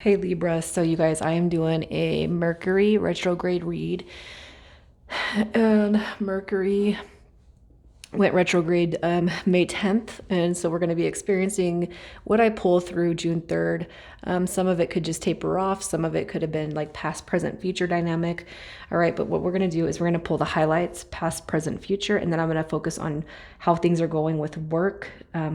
Hey Libra, so you guys, I am doing a Mercury retrograde read, and Mercury went retrograde May 10th, and so we're going to be experiencing what I pull through June 3rd. Some of it could just taper off, some of it could have been like past, present, future dynamic. All right, but what we're going to do is we're going to pull the highlights, past, present, future, and then I'm going to focus on how things are going with work,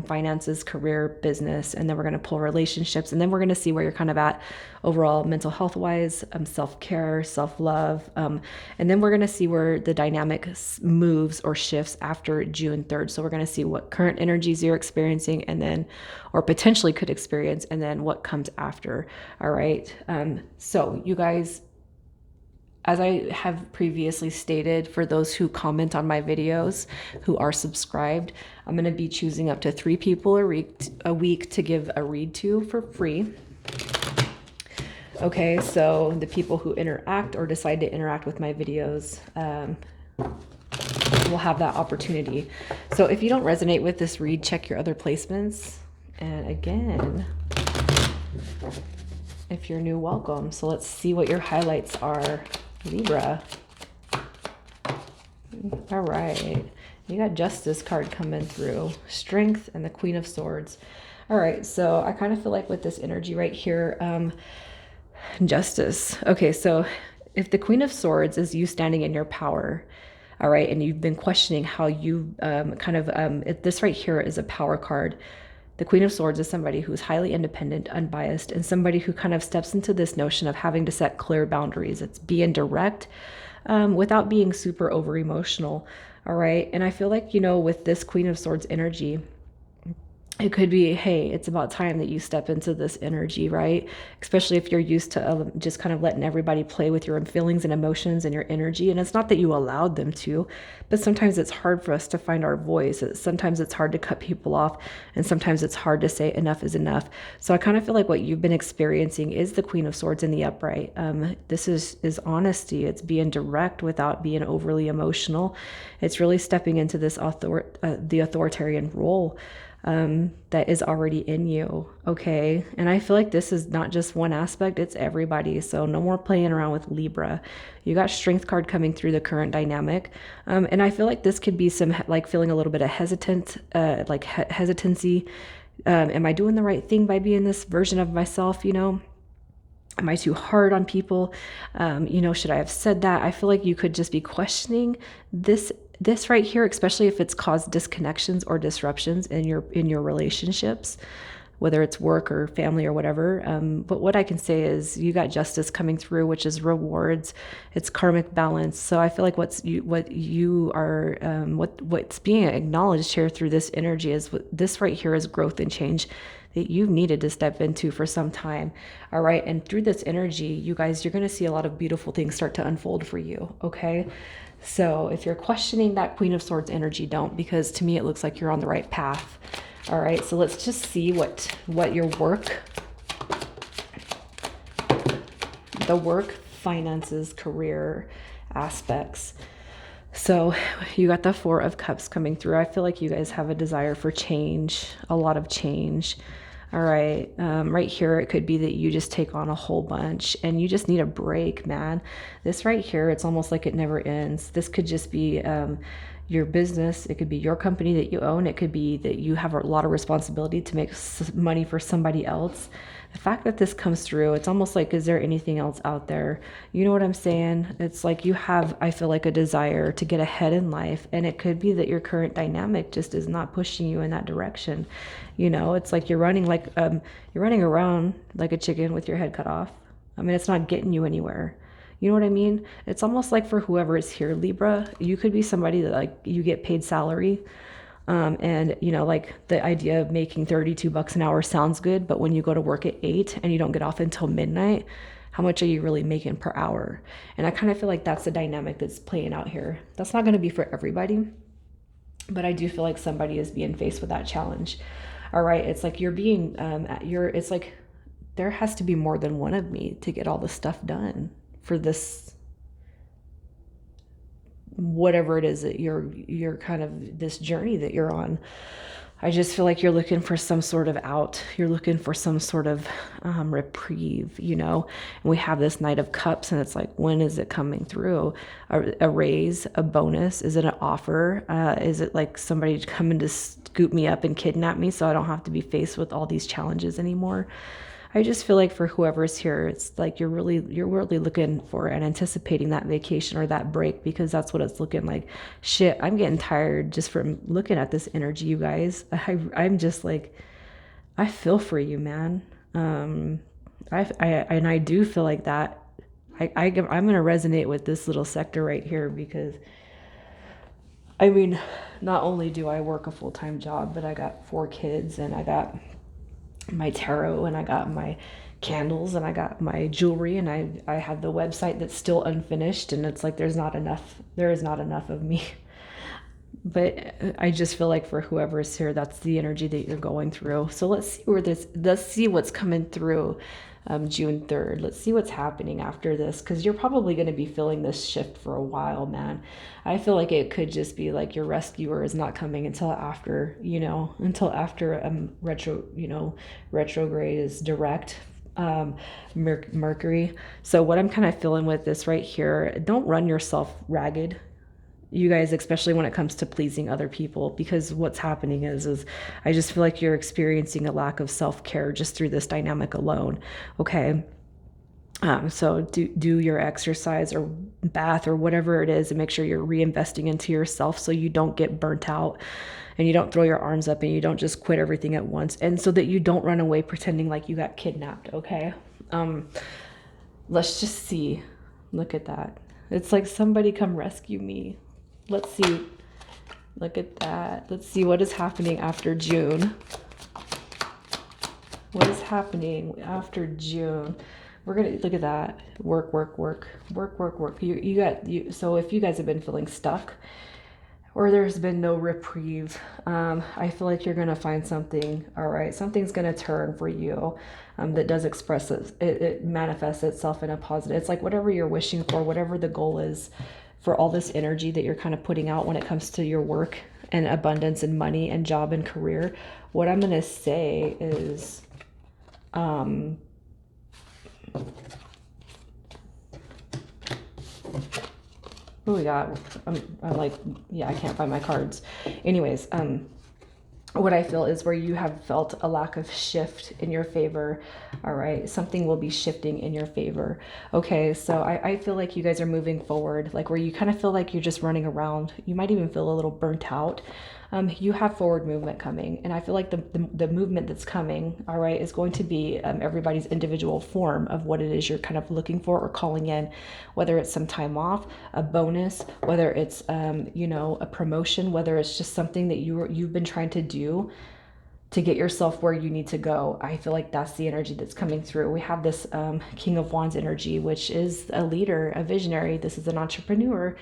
finances, career, business, and then we're going to pull relationships, and then we're going to see where you're kind of at overall mental health wise, self-care, self-love, and then we're going to see where the dynamic moves or shifts after June 3rd. So we're going to see what current energies you're experiencing, and then or potentially could experience, and then what comes after. All right, so you guys, as I have previously stated, for those who comment on my videos, who are subscribed, I'm going to be choosing up to 3 people a week to give a read to for free. Okay, so the people who interact or decide to interact with my videos will have that opportunity. So if you don't resonate with this read, check your other placements. And again, if you're new, welcome. So let's see what your highlights are, Libra. All right, you got Justice card coming through, Strength, and the Queen of Swords. All right, so I kind of feel like with this energy right here, Justice. Okay, so if the Queen of Swords is you standing in your power, all right, and you've been questioning how you this right here is a power card. The Queen of Swords is somebody who's highly independent, unbiased, and somebody who kind of steps into this notion of having to set clear boundaries. It's being direct without being super over emotional. All right, and I feel like, with this Queen of Swords energy, it could be, hey, it's about time that you step into this energy, right? Especially if you're used to just kind of letting everybody play with your feelings and emotions and your energy. And it's not that you allowed them to, but sometimes it's hard for us to find our voice. Sometimes it's hard to cut people off, and sometimes it's hard to say enough is enough. So I kind of feel like what you've been experiencing is the Queen of Swords in the upright. This is honesty. It's being direct without being overly emotional. It's really stepping into this the authoritarian role that is already in you. Okay. And I feel like this is not just one aspect, it's everybody. So no more playing around with Libra. You got Strength card coming through the current dynamic. And I feel like this could be some like feeling a little bit of hesitancy. Am I doing the right thing by being this version of myself? Am I too hard on people? Should I have said that? I feel like you could just be questioning this right here, especially if it's caused disconnections or disruptions in your relationships, whether it's work or family or whatever. But what I can say is you got Justice coming through, which is rewards. It's karmic balance. So I feel like what's being acknowledged here through this energy is this right here is growth and change that you've needed to step into for some time. All right. And through this energy, you guys, you're going to see a lot of beautiful things start to unfold for you. Okay. So if you're questioning that Queen of Swords energy, don't, because to me, it looks like you're on the right path. All right. So let's just see what your work, finances, career aspects. So you got the Four of Cups coming through. I feel like you guys have a desire for change, a lot of change. All right. Right here, it could be that you just take on a whole bunch and you just need a break, man. This right here, it's almost like it never ends. This could just be your business. It could be your company that you own. It could be that you have a lot of responsibility to make money for somebody else. The fact that this comes through, it's almost like, is there anything else out there? You know what I'm saying? It's like you have, I feel like, a desire to get ahead in life. And it could be that your current dynamic just is not pushing you in that direction. It's like you're running around like a chicken with your head cut off. I mean, it's not getting you anywhere. You know what I mean? It's almost like for whoever is here, Libra, you could be somebody that like you get paid salary. And like the idea of making $32 an hour sounds good, but when you go to work at 8 and you don't get off until midnight, how much are you really making per hour? And I kind of feel like that's the dynamic that's playing out here. That's not going to be for everybody, but I do feel like somebody is being faced with that challenge. All right. It's like it's like there has to be more than one of me to get all the stuff done for this, whatever it is that you're kind of this journey that you're on. I just feel like you're looking for some sort of out. You're looking for some sort of reprieve, you know? And we have this Knight of Cups, and it's like, when is it coming through? A raise, a bonus? Is it an offer? Is it like somebody coming to scoop me up and kidnap me so I don't have to be faced with all these challenges anymore? I just feel like for whoever's here, it's like you're really looking for and anticipating that vacation or that break, because that's what it's looking like. Shit, I'm getting tired just from looking at this energy, you guys. I'm just like, I feel for you, man. I do feel like that. I'm gonna resonate with this little sector right here, because I mean, not only do I work a full-time job, but I got 4 kids, and I got my tarot, and I got my candles, and I got my jewelry, and I have the website that's still unfinished, and it's like there is not enough of me. But I just feel like for whoever is here, that's the energy that you're going through. So let's see what's coming through June 3rd. Let's see what's happening after this, because you're probably going to be feeling this shift for a while, man. I feel like it could just be like your rescuer is not coming until after, retrograde is direct, Mercury. So what I'm kind of feeling with this right here, don't run yourself ragged, you guys, especially when it comes to pleasing other people, because what's happening is I just feel like you're experiencing a lack of self-care just through this dynamic alone. Okay. So do your exercise or bath or whatever it is, and make sure you're reinvesting into yourself so you don't get burnt out, and you don't throw your arms up, and you don't just quit everything at once, and so that you don't run away pretending like you got kidnapped. Okay. Let's just see. Look at that. It's like, somebody come rescue me. Let's see. Look at that. Let's see what is happening after June. What is happening after June? We're gonna look at that. Work. So if you guys have been feeling stuck, or there's been no reprieve, I feel like you're gonna find something. All right, something's gonna turn for you, that does express it manifests itself in a positive. It's like whatever you're wishing for, whatever the goal is, for all this energy that you're kind of putting out when it comes to your work and abundance and money and job and career. What I'm gonna say is, what we got? I'm like, yeah, I can't find my cards. Anyways, what I feel is where you have felt a lack of shift in your favor. All right, something will be shifting in your favor. Okay, so I feel like you guys are moving forward, like where you kind of feel like you're just running around. You might even feel a little burnt out. You have forward movement coming, and I feel like the movement that's coming, all right, is going to be everybody's individual form of what it is you're kind of looking for or calling in, whether it's some time off, a bonus, whether it's a promotion, whether it's just something that you've been trying to do to get yourself where you need to go. I feel like that's the energy that's coming through. We have this King of Wands energy, which is a leader, a visionary. This is an entrepreneur.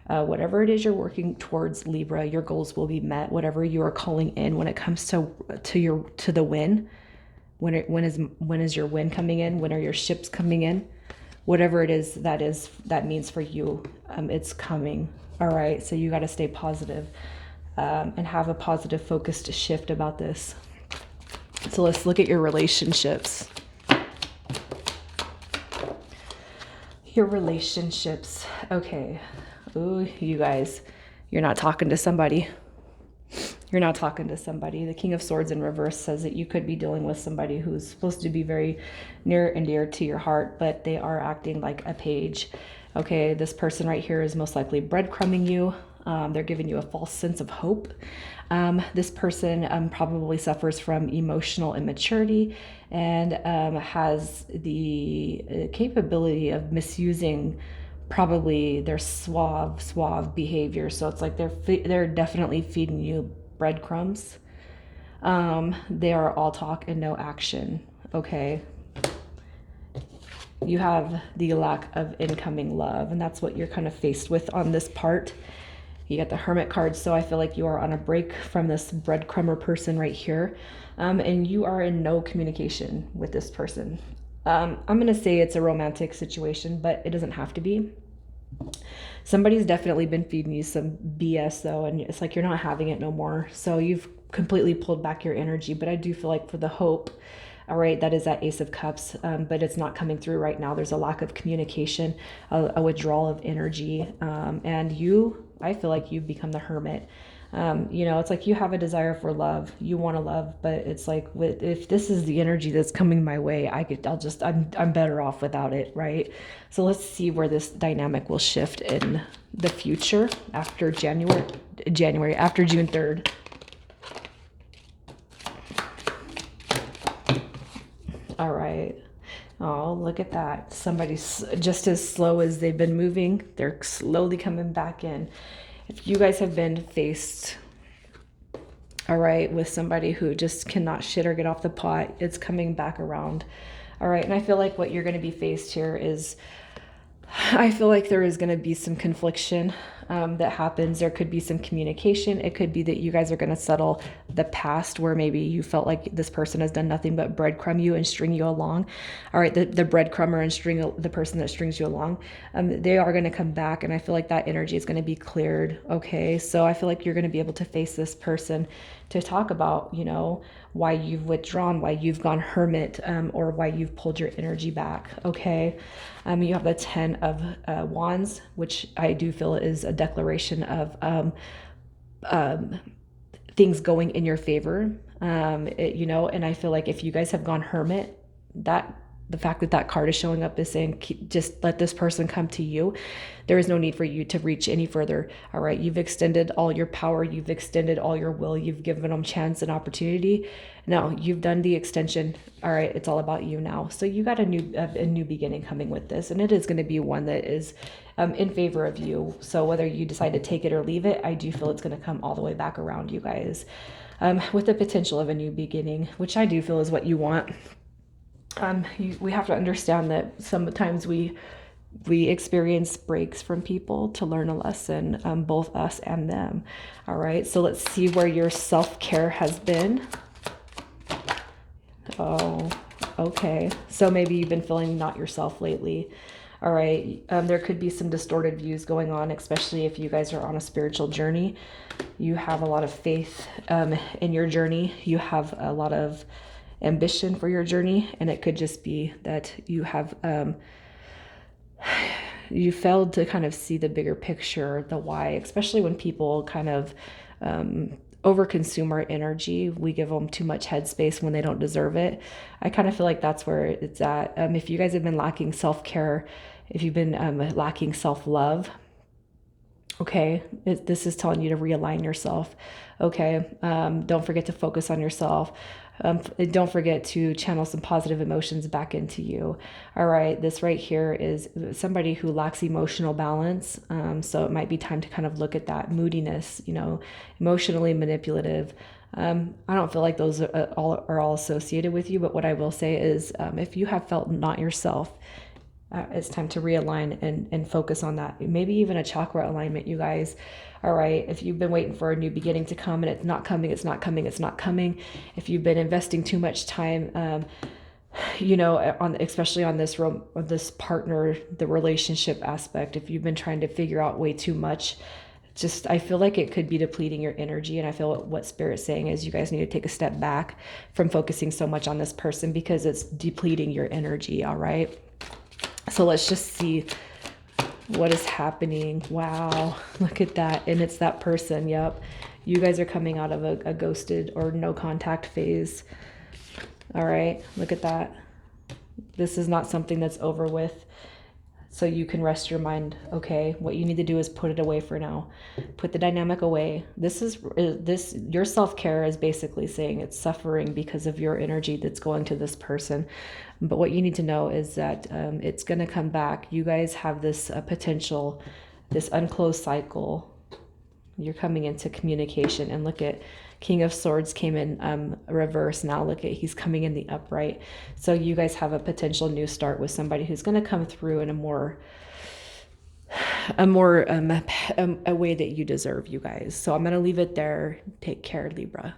Whatever it is you're working towards, Libra, your goals will be met. Whatever you are calling in when it comes to the win, when is your win coming in? When are your ships coming in? Whatever it is that means for you, it's coming. All right, so you got to stay positive, and have a positive, focused shift about this. So let's look at your relationships. Your relationships. Okay. Ooh, you guys, you're not talking to somebody. You're not talking to somebody. The King of Swords in reverse says that you could be dealing with somebody who's supposed to be very near and dear to your heart, but they are acting like a page. Okay, this person right here is most likely breadcrumbing you. They're giving you a false sense of hope. This person probably suffers from emotional immaturity and has the capability of misusing probably their suave behavior. So it's like they're definitely feeding you breadcrumbs. They are all talk and no action. Okay. You have the lack of incoming love, and that's what you're kind of faced with on this part. You got the Hermit card, so I feel like you are on a break from this breadcrumber person right here, and you are in no communication with this person. I'm going to say it's a romantic situation, but it doesn't have to be. Somebody's definitely been feeding you some BS though, and it's like you're not having it no more. So you've completely pulled back your energy. But I do feel like for the hope, all right, that is that Ace of Cups, but it's not coming through right now. There's a lack of communication, a withdrawal of energy, and I feel like you've become the hermit. It's like you have a desire for love. You want to love, but it's like if this is the energy that's coming my way, I'm better off without it, right? So let's see where this dynamic will shift in the future after January after June 3rd. All right. Oh, look at that. Somebody's just as slow as they've been moving, they're slowly coming back in. If you guys have been faced, all right, with somebody who just cannot shit or get off the pot, it's coming back around. All right. And I feel like what you're going to be faced here is, I feel like there is going to be some confliction that happens. There could be some communication. It could be that you guys are going to settle the past where maybe you felt like this person has done nothing but breadcrumb you and string you along. All right, the breadcrumber and the person that strings you along, they are going to come back, and I feel like that energy is going to be cleared. Okay, so I feel like you're going to be able to face this person to talk about, why you've withdrawn, why you've gone hermit, or why you've pulled your energy back. Okay. You have the 10 of Wands, which I do feel is a declaration of things going in your favor. And I feel like if you guys have gone hermit, that the fact that card is showing up is saying, just let this person come to you. There is no need for you to reach any further. All right. You've extended all your power. You've extended all your will. You've given them chance and opportunity. Now you've done the extension. All right. It's all about you now. So you got a new beginning coming with this, and it is going to be one that is in favor of you. So whether you decide to take it or leave it, I do feel it's going to come all the way back around, you guys, with the potential of a new beginning, which I do feel is what you want. We have to understand that sometimes we experience breaks from people to learn a lesson, both us and them. All right, so let's see where your self-care has been. Oh, okay. So maybe you've been feeling not yourself lately. All right, there could be some distorted views going on, especially if you guys are on a spiritual journey. You have a lot of faith in your journey. You have a lot of ambition for your journey, and it could just be that you have you failed to kind of see the bigger picture, the why, especially when people kind of overconsume our energy. We give them too much headspace when they don't deserve it. I kind of feel like that's where it's at. If you guys have been lacking self-care, if you've been lacking self-love, okay, this is telling you to realign yourself. Okay, don't forget to focus on yourself. Don't forget to channel some positive emotions back into you. All right, this right here is somebody who lacks emotional balance. So it might be time to kind of look at that moodiness, emotionally manipulative. I don't feel like those are all associated with you, but what I will say is if you have felt not yourself, it's time to realign and focus on that. Maybe even a chakra alignment, you guys. All right. If you've been waiting for a new beginning to come and it's not coming, it's not coming, it's not coming. If you've been investing too much time, especially on this partner, the relationship aspect, if you've been trying to figure out way too much, I feel like it could be depleting your energy. And I feel what Spirit's saying is you guys need to take a step back from focusing so much on this person because it's depleting your energy. All right. So let's just see what is happening. Wow, look at that. And it's that person. Yep. You guys are coming out of a ghosted or no contact phase. All right, look at that. This is not something that's over with. So you can rest your mind. Okay, what you need to do is put it away for now. Put the dynamic away. Your self-care is basically saying it's suffering because of your energy that's going to this person. But what you need to know is that it's going to come back. You guys have this potential, this unclosed cycle. You're coming into communication, and look at King of Swords came in reverse. Now look at, he's coming in the upright. So you guys have a potential new start with somebody who's going to come through in a way that you deserve, you guys. So I'm going to leave it there. Take care, Libra.